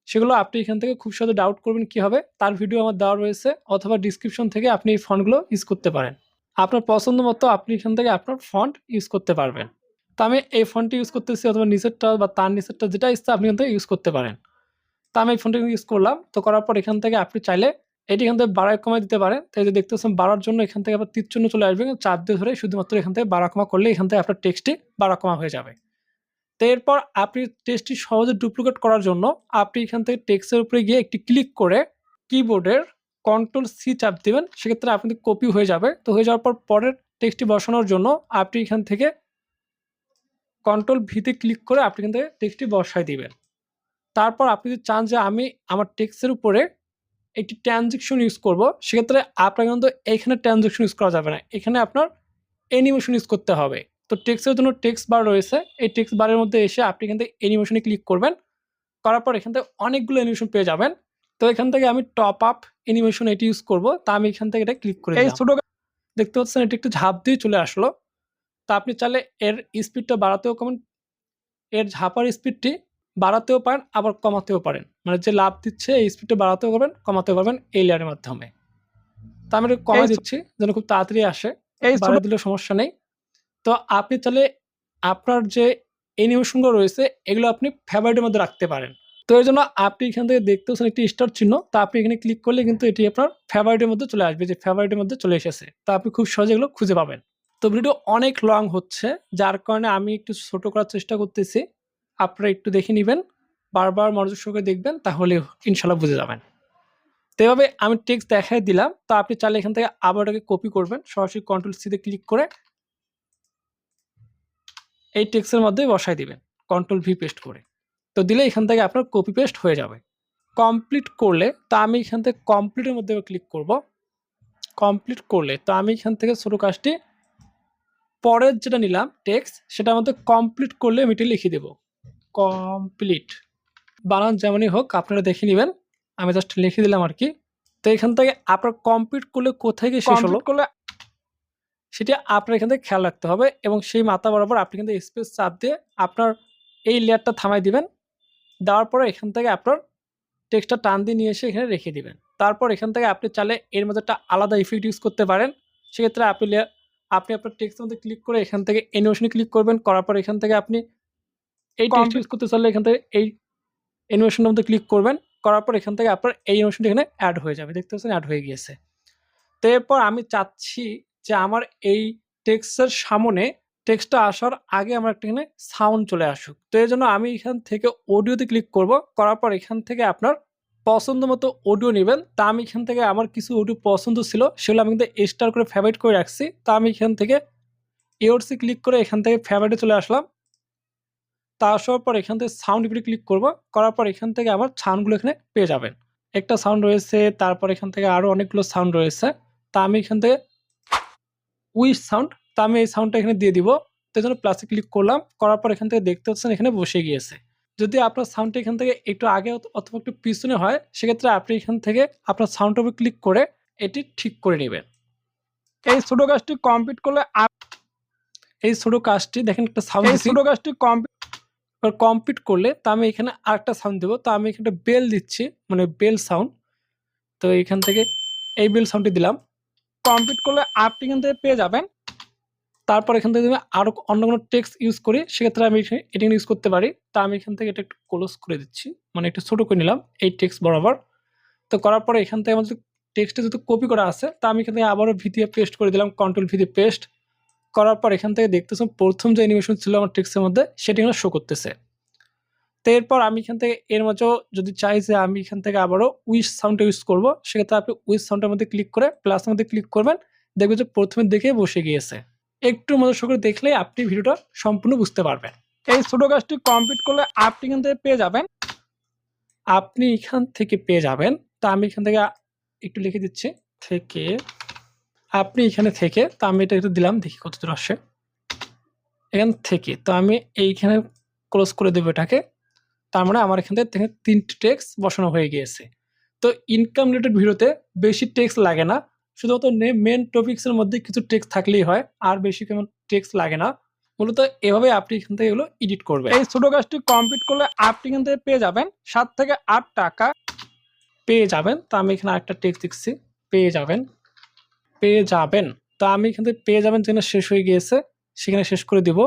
সেগুলো আপনি এখান থেকে খুব সহজে ডাউট করবেন কীভাবে, তার ভিডিও আমার দেওয়া রয়েছে, অথবা ডিসক্রিপশন থেকে আপনি এই ফন্টগুলো ইউজ করতে পারেন। আপনার পছন্দ মতো আপনি এখান থেকে আপনার ফন্ট ইউজ করতে পারবেন। তো আমি এই ফন্টটি ইউজ করতেছি, অথবা নিচেরটা বা তার নিচেরটা যেটা ইচ্ছা আপনি এখান থেকে ইউজ করতে পারেন। তো আমি এই ফন্টটি ইউজ করলাম। তো করার পর এখান থেকে আপনি চাইলে এটি এখান থেকে বাড়ায় কমায় দিতে পারেন। তাই যে দেখতেছেন বাড়ার জন্য এখান থেকে আপনার তীর চিহ্ন চলে আসবে, চাপ দিয়ে ধরে শুধুমাত্র এখান থেকে বাড়া কমা করলে এখান থেকে আপনার টেক্সটটি বাড়া কমা হয়ে যাবে। তো এরপর আপনি টেক্সটটি সহজে ডুপ্লিকেট করার জন্য আপনি এখান থেকে টেক্সটের উপরে গিয়ে একটি ক্লিক করে কিবোর্ডের Ctrl+C চাপ দিবেন। সেক্ষেত্রে আপনাদের কপি হয়ে যাবে। তো হয়ে যাওয়ার পর পরের টেক্সটটি বসানোর জন্য আপনি এখান থেকে Ctrl+V তে ক্লিক করে আপনি এখান থেকে টেক্সটটি বসায় দিবেন। তারপর আপনি যদি চান যে আমি আমার টেক্সটের উপরে একটি ট্রানজেকশন ইউজ করব, সেক্ষেত্রে আপনার কিন্তু এইখানে ট্রানজেকশন ইউজ করা যাবে না, এখানে আপনার অ্যানিমেশন ইউজ করতে হবে। তো টেক্সটের জন্য টেক্সট বার রয়েছে, এই টেক্সট বারের মধ্যে এসে আপনি এখান থেকে অ্যানিমেশনে ক্লিক করবেন। করার পর এখান থেকে অনেকগুলো অ্যানিমেশন পেয়ে যাবেন। তো এখান থেকে আমি টপ আপ অ্যানিমেশন এটি ইউজ করব। তা আমি এখান থেকে এটা ক্লিক করে দিলাম। এই ছোট দেখতে পাচ্ছেন এটি একটু ঝাঁপ দিয়ে চলে আসলো। তা আপনি চাইলে এর স্পিডটা বাড়াতেও কমেন, এর ঝাঁপার স্পিডটি বাড়াতেও পারেন আবার কমাতেও পারেন। মানে যে লাভ দিচ্ছে এই স্পিডটা বাড়াতেও পারবেন, কমাতেও পারবেন এই লেয়ারের মাধ্যমে। তা আমি কমাই দিচ্ছি যেন খুব তাড়াতাড়ি আসে, এই বাড়িয়ে দিলেও সমস্যা নেই। তো আপনি চাইলে আপনার যে অ্যানিমেশনগুলো রয়েছে এগুলো আপনি ফেভারিটের মধ্যে রাখতে পারেন। তো এর জন্য আপনি এখান থেকে দেখতেছেন একটি স্টার চিহ্ন, তা আপনি এখানে ক্লিক করলে কিন্তু এটি আপনার ফেভারিটের মধ্যে চলে আসবে, যে ফেভারিটের মধ্যে চলে এসেছে। তা আপনি খুব সহজে এগুলো খুঁজে পাবেন। তো ভিডিও অনেক লং হচ্ছে, যার কারণে আমি একটু ছোট করার চেষ্টা করতেছি। আপনারা একটু দেখে নেবেন, বারবার মনোযোগ সহকারে দেখবেন, তাহলে ইনশাল্লাহ বুঝে যাবেন। তো এভাবে আমি টেক্সট দেখাই দিলাম। তো আপনি চাইলে এখান থেকে আবার এটাকে কপি করবেন, সরাসরি Ctrl+C তে ক্লিক করে এই টেক্সটের মধ্যে বসাই দিবেন Ctrl+V পেস্ট করে। তো দিলে এখান থেকে আপনার কপি পেস্ট হয়ে যাবে। কমপ্লিট করলে তো আমি এখান থেকে কমপ্লিটের মধ্যে ক্লিক করব। কমপ্লিট করলে তো আমি এখান থেকে ছোটো কাজটি পরের যেটা নিলাম টেক্সট, সেটার মধ্যে কমপ্লিট করলে আমি এটি লিখে দেব কমপ্লিট। বানান যেমনই হোক আপনারা দেখে নেবেন, আমি জাস্ট লিখে দিলাম আর কি। তো এখান থেকে আপনার কমপ্লিট করলে কোথায় গিয়ে শেষ হলো করলে সেটা আপনার এখান থেকে খেয়াল রাখতে হবে, এবং সেই মাথা বরাবর আপনি কিন্তু স্পেস চাপ দিয়ে আপনার এই লেয়ারটা থামাই দিবেন। দেওয়ার পরে এখান থেকে আপনার টেক্সটটা টান দিয়ে নিয়ে এসে এখানে রেখে দিবেন। তারপর এখান থেকে আপনি চাইলে এর মধ্যে একটা আলাদা ইফেক্ট ইউজ করতে পারেন। সেক্ষেত্রে আপনি আপনার টেক্সটের মধ্যে ক্লিক করে এখান থেকে অ্যানিমেশনে ক্লিক করবেন। করার পর এখান থেকে আপনি এই টেক্সট ইউজ করতে চাইলে এখান থেকে এই অ্যানিমেশনের মধ্যে ক্লিক করবেন। করার পর এখান থেকে আপনার এই অ্যানিমেশনটা এখানে অ্যাড হয়ে যাবে। দেখতে পাচ্ছেন অ্যাড হয়ে গিয়েছে। তো এরপর আমি চাচ্ছি যে আমার এই টেক্সটের সামনে টেক্সটটা আসার আগে আমার একটা এখানে সাউন্ড চলে আসুক। তো এই জন্য আমি এখান থেকে অডিওতে ক্লিক করব। করার পর এখান থেকে আপনার পছন্দ মতো অডিও নেবেন। তা আমি এখান থেকে আমার কিছু অডিও পছন্দ ছিল, সেগুলো আমি কিন্তু স্টার করে ফেভারিট করে রাখছি। তা আমি এখান থেকে ইওরসি ক্লিক করে এখান থেকে ফেভারিটে চলে আসলাম। তা আসার পর এখান থেকে সাউন্ড ইফেক্টে ক্লিক করব, করার পর এখান থেকে আবার সাউন্ডগুলো এখানে পেয়ে যাবেন। একটা সাউন্ড রয়েছে, তারপর এখান থেকে আরো অনেকগুলো সাউন্ড রয়েছে। তা আমি এখান থেকে উইশ সাউন্ড, তা আমি এই সাউন্ডটা এখানে দিয়ে দিব। তো এজন্য প্লাসে ক্লিক করলাম, করার পর এখান থেকে দেখতে পাচ্ছেন এখানে বসে গিয়েছে। যদি আপনার সাউন্ডটা এখান থেকে একটু আগে অথবা একটু পিছনে হয়, সেক্ষেত্রে আপনি এখান থেকে আপনার সাউন্ডের উপর ক্লিক করে এটি ঠিক করে নেবেন। এই ছোট কাজটি কমপ্লিট করলে এই ছোট কাজটি দেখেন একটা সাউন্ড, এই ছোট কাজটি কমপ্লিট করলে তা আমি এখানে আরেকটা সাউন্ড দেবো। তো আমি এখানে বেল দিচ্ছি, মানে বেল সাউন্ড। তো এখান থেকে এই বেল সাউন্ডটি দিলাম। কমপ্লিট করলে আপনি এখান থেকে পেয়ে যাবেন। তারপর এখান থেকে আমি আরো অন্য কোনো টেক্সট ইউজ করি, সেক্ষেত্রে আমি এটা ইউজ করতে পারি। তা আমি এখান থেকে এটা একটু ক্লোজ করে দিচ্ছি, মানে একটু ছোট করে নিলাম এই টেক্সট বরাবর। তো করার পরে এখান থেকে আমার টেক্সটে যেহেতু কপি করা আছে, তা আমি এখান থেকে আবারও ভি দিয়ে পেস্ট করে দিলাম, কন্ট্রোল ভি দিয়ে পেস্ট করার পর এখান থেকে দেখতেছেন প্রথম যে অ্যানিমেশন ছিল আমার টেক্সটের মধ্যে, সেটি এখানে শো করতেছে। তো এরপর আমি এখান থেকে এর মাঝেও যদি চাই যে আমি এখান থেকে আবারও উইশ সাউন্ডটা ইউজ করব, সেক্ষেত্রে আপনি উইশ সাউন্ডের মধ্যে ক্লিক করে প্লাসের মধ্যে ক্লিক করবেন, দেখবেন যে প্রথমে দেখে বসে গিয়েছে। একটু মনোযোগ করে দেখলেই আপনি ভিডিওটা সম্পূর্ণ বুঝতে পারবেন। এই ছোট কাজটি কমপ্লিট করলে আপনি এখান থেকে পেয়ে যাবেন। তা আমি এখান থেকে একটু লিখে দিচ্ছি থেকে, আপনি এখানে থেকে, তা আমি এটা একটু দিলাম, দেখি কতদূর আসে এখান থেকে। তো আমি এইখানে ক্লোজ করে দেবো এটাকে। তার মানে আমার এখান থেকে 3টি টেক্সট বসানো হয়ে গিয়েছে। তো ইনকাম রিলেটেড ভিডিওতে বেশি টেক্সট লাগে না, শুধুমাত্র মেন টপিক্সের মধ্যে কিছু টেক্সট থাকলেই হয়, আর বেশি কেমন টেক্সট লাগে না। মূলত এভাবে আপনি এখান থেকে এগুলো এডিট করবেন। এই ছোট কাজটি কমপ্লিট করলে আপনি এখান থেকে পেয়ে যাবেন 7 থেকে 8 টাকা পেয়ে যাবেন। তো আমি এখানে আরেকটা টেক্সট দিচ্ছি, পেয়ে যাবেন। তো আমি এখান থেকে পেয়ে যাবেন যেখানে শেষ হয়ে গিয়েছে সেখানে শেষ করে দিব।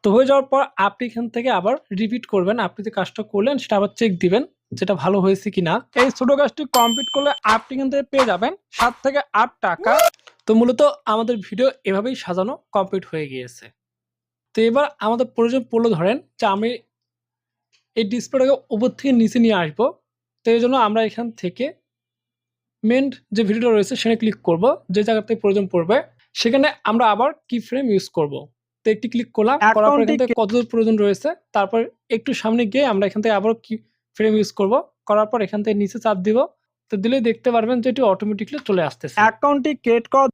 তো হয়ে যাওয়ার পর আপনি এখান থেকে আবার রিপিট করবেন, আপনি যে কাজটা করলেন সেটা আবার চেক দিবেন যেটা ভালো হয়েছে কিনা। এই ছোট কাজটি কমপ্লিট করলে আপনি এখান থেকে পেয়ে যাবেন 7 থেকে 8 টাকা। তো মূলত আমাদের ভিডিও এভাবেই সাজানো কমপ্লিট হয়ে গিয়েছে। তো এবার আমাদের প্রয়োজন পড়লো, ধরেন যে আমি এই ডিসপ্লেটাকে উপর থেকে নিচে নিয়ে আসবো। তো এই জন্য আমরা এখান থেকে মেন যে ভিডিওটা রয়েছে সেখানে ক্লিক করব, যে জায়গাতে প্রয়োজন পড়বে সেখানে আমরা আবার কি ফ্রেম ইউজ করব। তো একটি ক্লিক করলাম, করার পর এখান থেকে কতদূর প্রয়োজন রয়েছে, তারপর একটু সামনে গিয়ে আমরা এখান থেকে আবার কি ফ্রেম ইউজ করব, করার পর এখান থেকে নিচে চাপ দিব। তো দিলেই দেখতে পারবেন যে এটি অটোমেটিকলি চলে আসতেছে। অ্যাকাউন্টটি ক্রিয়েট করার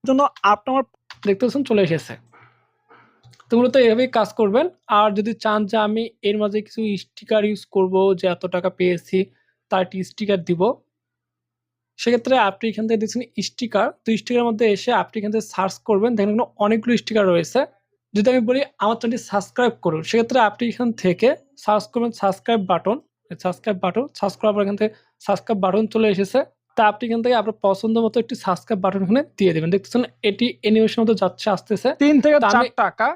জন্য আপনার দেখতে পাচ্ছেন চলে এসেছে। তো মূলত এভাবেই কাজ করবেন। আর যদি চান যে আমি এর মাঝে কিছু স্টিকার ইউজ করব, যে এত টাকা পেয়েছি তার একটি স্টিকার দিব, সেক্ষেত্রে আপনি এখান থেকে দেখছেন স্টিকার। তো স্টিকারের মধ্যে এসে আপনি এখান থেকে সার্চ করবেন, দেখেন এখানে অনেকগুলো স্টিকার রয়েছে। যদি আমি বলি আমার চ্যানেলটি সাবস্ক্রাইব করুন, সেক্ষেত্রে আপনি এখান থেকে সার্চ করবেন সাবস্ক্রাইব বাটন। সার্চ করার পর এখান থেকে সাবস্ক্রাইব বাটন চলে এসেছে। তা আপনি এখান থেকে আপনার পছন্দ মতো একটি সাবস্ক্রাইব বাটন এখানে দিয়ে দেবেন। দেখতেছেন এটি অ্যানিমেশন মতো যাচ্ছে, আসতেছে 3 থেকে 4 টাকা।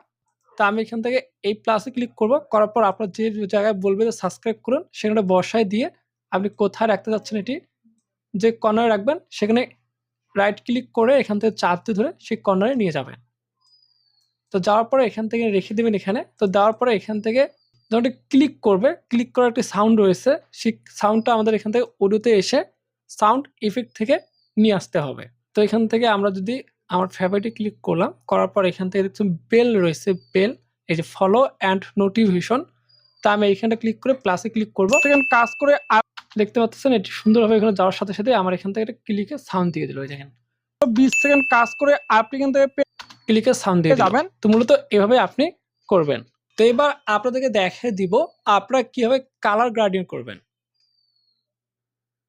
তা আমি এখান থেকে এই প্লাসে ক্লিক করব, করার পর আপনার যে জায়গায় বলবে যে সাবস্ক্রাইব করুন সেখানে বসায় দিয়ে আপনি কোথায় রাখতে যাচ্ছেন এটি যে কর্নারে রাখবেন, সেখানে রাইট ক্লিক করে এখান থেকে চাপ দিয়ে ধরে সেই কর্নারে নিয়ে যাবেন। তো যাওয়ার পরে এখান থেকে রেখে দেবেন এখানে। তো দেওয়ার পরে এখান থেকে যখন ক্লিক করবে, ক্লিক করার একটি সাউন্ড রয়েছে, সেই সাউন্ডটা আমাদের এখান থেকে অডিওতে এসে সাউন্ড ইফেক্ট থেকে নিয়ে আসতে হবে। তো এখান থেকে আমরা যদি আমার ফেভারিটে ক্লিক করলাম, করার পর এখান থেকে দেখছেন বেল রয়েছে, বেল, এই যে ফলো অ্যান্ড নোটিফিকেশন। তা আমি এইখানটা ক্লিক করে প্লাসে ক্লিক করবো। এখানে কাজ করে দেখতে পাচ্ছেন এটি সুন্দরভাবে এখানে যাওয়ার সাথে সাথে আমার এখান থেকে একটা ক্লিকে সাউন্ড দিয়ে দিল। দেখেন 20 সেকেন্ড কাজ করে আপনি এখান থেকে ক্লিকে সাউন্ড দিয়ে যাবেন। তো মূলত এভাবে আপনি করবেন। তো এবার আপনাদেরকে দেখে দিব আপনারা কিভাবে কালার গ্রেডিং করবেন।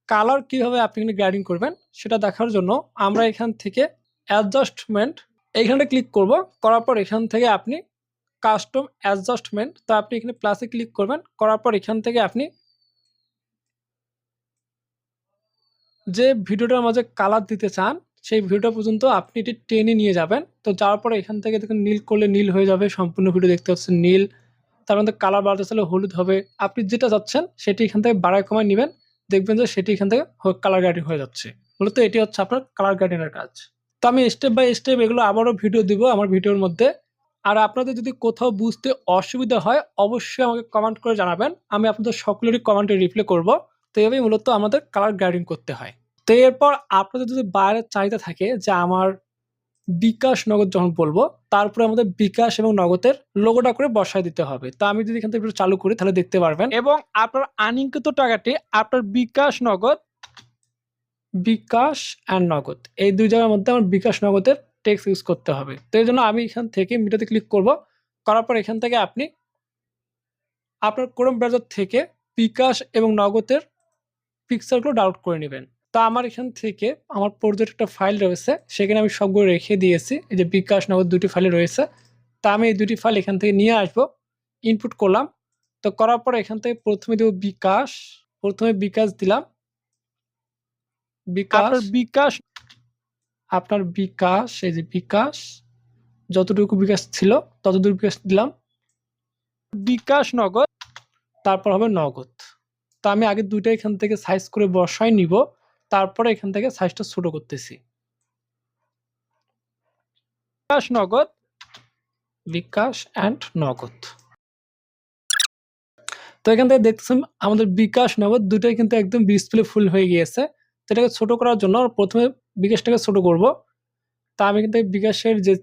কালার কিভাবে আপনি এখানে গ্রেডিং করবেন সেটা দেখার জন্য আমরা এখান থেকে অ্যাডজাস্টমেন্ট এইখানে ক্লিক করব, করার পর এখান থেকে আপনি কাস্টম অ্যাডজাস্টমেন্ট, তো আপনি এখানে প্লাসে ক্লিক করবেন, করার পর এখান থেকে আপনি যে ভিডিওটার মাঝে কালার দিতে চান সেই ভিডিওটা পর্যন্ত আপনি এটি টেনে নিয়ে যাবেন। তো যাওয়ার পরে এখান থেকে দেখুন নীল করলে নীল হয়ে যাবে, সম্পূর্ণ ভিডিও দেখতে পাচ্ছেন নীল। তার মধ্যে কালার বাড়াতে চাইলে হলুদ হবে। আপনি যেটা চাচ্ছেন সেটি এখান থেকে বাড়ায় কমায় নেবেন, দেখবেন যে সেটি এখান থেকে কালার গ্রেডিং হয়ে যাচ্ছে। মূলত এটি হচ্ছে আপনার কালার গ্রেডিংয়ের কাজ। তো আমি স্টেপ বাই স্টেপ এগুলো আবারও ভিডিও দিব আমার ভিডিওর মধ্যে। আর আপনাদের যদি কোথাও বুঝতে অসুবিধা হয় অবশ্যই আমাকে কমেন্ট করে জানাবেন, আমি আপনাদের সকলেরই কমেন্টে রিপ্লাই করব। তো এভাবেই মূলত আমাদের কালার গ্রেডিং করতে হয়। তো এরপর আপনাদের যদি বাইরের চাহিদা থাকে যে আমার বিকাশ নগদ যখন বলবো তারপরে আমাদের বিকাশ এবং নগদের লোগোটা করে বসায় দিতে হবে। তো আমি যদি এখান থেকে একটু চালু করি তাহলে দেখতে পারবেন, এবং আপনার আনিঙ্কিত টাকাটি আপনার বিকাশ নগদ, বিকাশ অ্যান্ড নগদ এই দুই জায়গার মধ্যে আমার বিকাশ নগদের টেক্সট ইউজ করতে হবে। তো এই জন্য আমি এখান থেকে মিটাতে ক্লিক করব। করার পর এখান থেকে আপনি আপনার ক্রোম ব্রাউজার থেকে বিকাশ এবং নগদের পিকচারগুলো ডাউনলোড করে নেবেন। তো আমার এখান থেকে আমার প্রজেক্ট একটা ফাইল রয়েছে, সেখানে আমি সবগুলো রেখে দিয়েছি। এই যে বিকাশ নগদ দুটি ফাইল রয়েছে, তা আমি এই দুটি ফাইল এখান থেকে নিয়ে আসবো, ইনপুট করলাম। তো করার পর এখান থেকে প্রথমে দেব বিকাশ, প্রথমে বিকাশ দিলাম, বিকাশ আপনার বিকাশ এই যে বিকাশ যতটুকু বিকাশ ছিল ততটুকু বিকাশ দিলাম, বিকাশ নগদ, তারপর হবে নগদ। তো আমি আগে দুইটা এখান থেকে সাইজ করে বসাই নিব, তারপরে এখান থেকে সাইজটা ছোট করতেছি। বিকাশ নগদ, বিকাশ অ্যান্ড নগদ। তো এখান থেকে দেখতেছেন আমাদের বিকাশ নগদ দুটোই কিন্তু একদম ডিসপ্লে ফুল হয়ে গিয়েছে। তো এটাকে ছোট করার জন্য প্রথমে বিকাশটাকে ছোট করব। তা আমি কিন্তু বিকাশের যে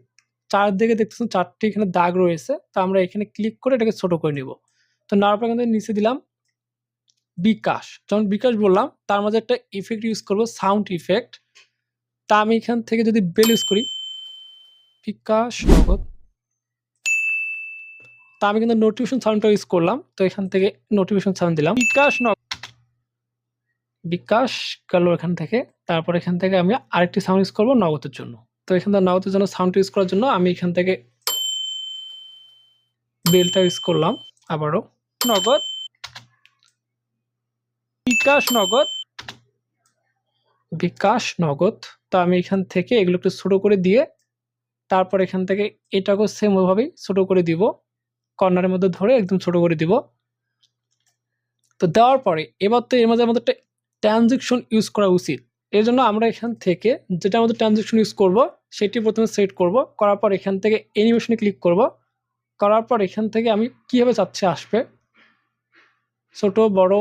চারদিকে দেখতেছেন চারটি এখানে দাগ রয়েছে, তো আমরা এখানে ক্লিক করে এটাকে ছোট করে নিব। তো নেওয়ার পর কিন্তু নিচে দিলাম বিকাশ, যখন বিকাশ বললাম তার মাঝে একটা ইফেক্ট ইউজ করব, সাউন্ড ইফেক্ট। তা আমি এখান থেকে যদি বেল ইউজ করি, বিকাশ নগদ, তা আমি কিন্তু নোটিফিকেশন সাউন্ডটা ইউজ করলাম। তো এখান থেকে নোটিফিকেশন সাউন্ড দিলাম, বিকাশ নগদ, বিকাশ গেল এখান থেকে। তারপর এখান থেকে আমি আরেকটি সাউন্ড ইউজ করবো নগদের জন্য। তো এখান থেকে নগদের জন্য সাউন্ড ইউজ করার জন্য আমি এখান থেকে বেলটা ইউজ করলাম আবারও, নগদ, বিকাশ নগদ, বিকাশ নগদ। তো আমি এখান থেকে এগুলো একটু ছোট করে দিয়ে তারপর এখান থেকে এটাকেও সেম ওইভাবেই ছোট করে দিব, কর্নারের মধ্যে ধরে একদম ছোট করে দিব। তো দেওয়ার পরে এবার তো এর মধ্যে আমাদের একটা ট্রানজেকশন ইউজ করা উচিত। এর জন্য আমরা এখান থেকে যেটা আমাদের ট্রানজেকশন ইউজ করব সেটি প্রথমে সেট করব। করার পর এখান থেকে অ্যানিমেশনে ক্লিক করব। করার পর এখান থেকে আমি কীভাবে চাচ্ছি আসবে, ছোট বড়,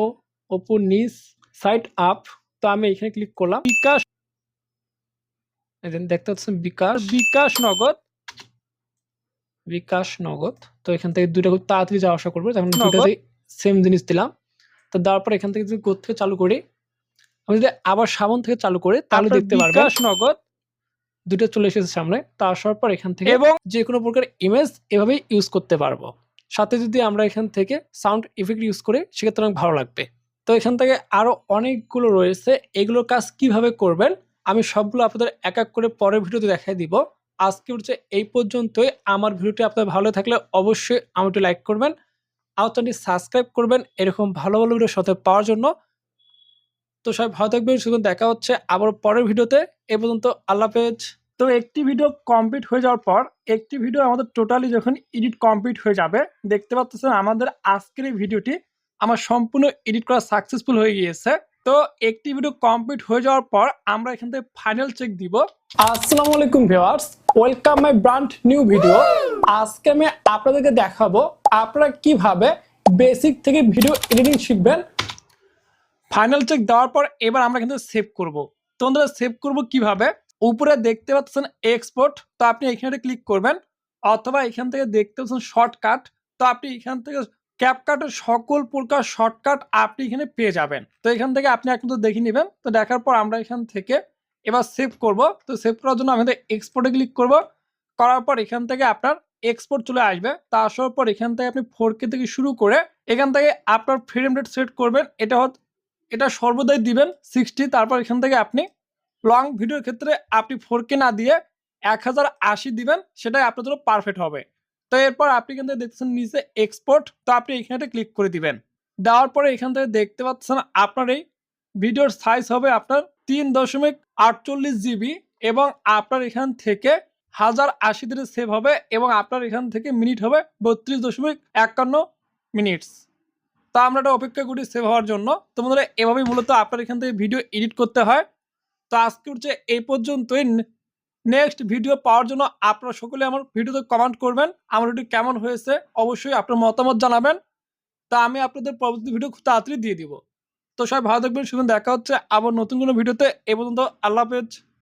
উপর নিচ, সাইড আপ। তো আমি এখানে ক্লিক করলাম, বিকাশ, দেখতে পাচ্ছেন বিকাশ, বিকাশ নগদ, বিকাশ নগদ। তো এখান থেকে দুইটা খুব তাড়াতাড়ি যাওয়া আসা করবে, তখন দুইটাতেই সেম জিনিস দিলাম। তো দেওয়ার পর এখান থেকে যদি কোড থেকে চালু করি, আমি যদি আবার সামন থেকে চালু করি তাহলে দেখতে পারবেন বিকাশ নগদ দুটো চলে এসেছে সামনে। তা আসার পর এখান থেকে এবং যে কোনো প্রকার ইমেজ এভাবেই ইউজ করতে পারবো। সাথে যদি আমরা এখান থেকে সাউন্ড ইফেক্ট ইউজ করি সেক্ষেত্রে অনেক ভালো লাগবে। তো এখান থেকে আরো অনেকগুলো রয়েছে, এগুলোর কাজ কিভাবে করবেন আমি সবগুলো আপনাদের এক এক করে পরের ভিডিওতে দেখাই দিব। আজকে হচ্ছে এই পর্যন্তই। আমার ভিডিওটি আপনার ভালো থাকলে অবশ্যই আমাকে লাইক করবেন, আমার চ্যানেলটি সাবস্ক্রাইব করবেন এরকম ভালো ভালো ভিডিও সাথে পাওয়ার জন্য। তো সবাই ভালো থাকবেন, শুধু দেখা হচ্ছে আবার পরের ভিডিওতে। এ পর্যন্ত আল্লাহ হাফেজ। তো একটি ভিডিও কমপ্লিট হয়ে যাওয়ার পর একটি ভিডিও আমাদের টোটালি যখন এডিট কমপ্লিট হয়ে যাবে, দেখতে পাচ্ছেন আমাদের আজকের এই ভিডিওটি আমার সম্পূর্ণ এডিট করা সাকসেসফুল হয়ে গিয়েছে। তো একটি ভিডিও কমপ্লিট হয়ে যাওয়ার পর আমরা এখান থেকে ফাইনাল চেক দিব। আসসালামু আলাইকুম viewers, welcome my brand new video. আজকে আমি আপনাদেরকে দেখাবো আপনারা কিভাবে বেসিক থেকে ভিডিও এডিটিং শিখবেন। ফাইনাল চেক দেওয়ার পর এবার আমরা কিন্তু সেভ করব। তো আমরা সেভ করব কিভাবে, উপরে দেখতে পাচ্ছেন এক্সপোর্ট, তো আপনি এখানে ক্লিক করবেন, অথবা এখান থেকে দেখতে পাচ্ছেন শর্টকাট, তো আপনি এখান থেকে ক্যাপকাটের সকল প্রকার শর্টকাট আপনি এখানে পেয়ে যাবেন। তো এখান থেকে আপনি এখন তো দেখে নেবেন। তো দেখার পর আমরা এখান থেকে এবার সেভ করব। তো সেভ করার জন্য আমাদের এক্সপোর্টে ক্লিক করব। করার পর এখান থেকে আপনার এক্সপোর্ট চলে আসবে। তা আসার পর এখান থেকে আপনি 4K থেকে শুরু করে এখান থেকে আপনার ফ্রেম রেট সেট করবেন, এটা সর্বদাই দিবেন 60। তারপর এখান থেকে আপনি লং ভিডিওর ক্ষেত্রে আপনি 4K না দিয়ে 1080 দিবেন, সেটাই আপনার জন্য পারফেক্ট হবে। তো এরপর আপনি কিন্তু দেখছেন নিচে এক্সপোর্ট, তো আপনি এখানে ক্লিক করে দিবেন। দেওয়ার পরে এখান থেকে দেখতে পাচ্ছেন আপনার এই ভিডিওর সাইজ হবে আপনার 3.48 GB, এবং আপনার এখান থেকে 1080 দিনে সেভ হবে, এবং আপনার এখান থেকে মিনিট হবে 32.51 মিনিটস। তা আমরা এটা অপেক্ষা করি সেভ হওয়ার জন্য। তো বন্ধুরা এভাবেই মূলত আপনার এখান থেকে ভিডিও এডিট করতে হয়। তো আজকে হচ্ছে এই পর্যন্তই। নেক্সট ভিডিও পাওয়ার জন্য আপনারা সকলে আমার ভিডিওতে কমেন্ট করবেন, আমার ভিডিও কেমন হয়েছে অবশ্যই আপনার মতামত জানাবেন। তা আমি আপনাদের পরবর্তী ভিডিও খুব তাড়াতাড়ি দিয়ে দিব। তো সবাই ভালো থাকবেন, শুধু দেখা হচ্ছে আবার নতুন কোনো ভিডিওতে। এ পর্যন্ত আল্লাহ হাফেজ।